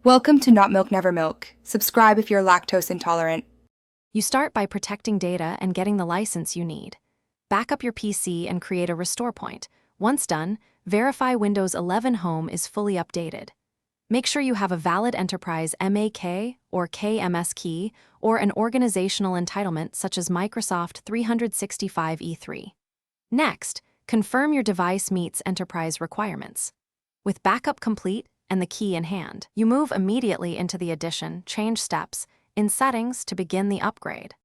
Welcome to Not Milk Never Milk. Subscribe if you're lactose intolerant. You start by protecting data and getting the license you need. Back up your PC and create a restore point. Once done, verify Windows 11 Home is fully updated. Make sure you have a valid enterprise MAK or KMS key or an organizational entitlement such as Microsoft 365 E3. Next, confirm your device meets enterprise requirements. With backup complete and the key in hand, you move immediately into the Edition Change steps in Settings to begin the upgrade.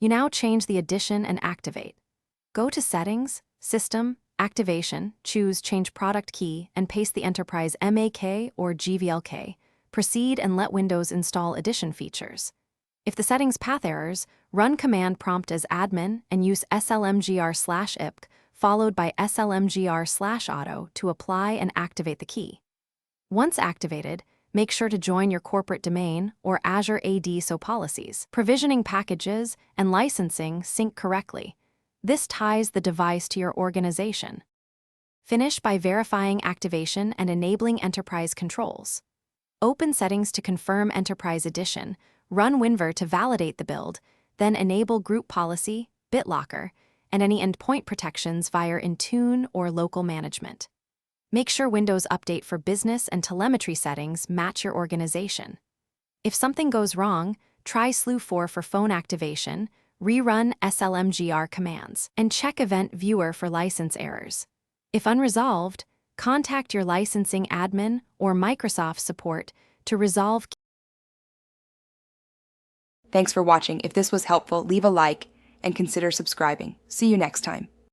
You now change the Edition and activate. Go to Settings, System, Activation, choose Change Product Key, and paste the Enterprise MAK or GVLK. Proceed and let Windows install Edition features. If the settings path errors, run command prompt as admin and use slmgr/ipk followed by slmgr/auto to apply and activate the key. Once activated, make sure to join your corporate domain or Azure AD so policies, provisioning packages, and licensing sync correctly. This ties the device to your organization. Finish by verifying activation and enabling enterprise controls. Open Settings to confirm Enterprise Edition, run WinVer to validate the build, then enable Group Policy, BitLocker, and any endpoint protections via Intune or local management. Make sure Windows Update for business and telemetry settings match your organization. If something goes wrong, try SLU4 for phone activation, rerun slmgr commands, and check Event Viewer for license errors. If unresolved, contact your licensing admin or Microsoft support to resolve. Thanks for watching. If this was helpful, leave a like and consider subscribing. See you next time.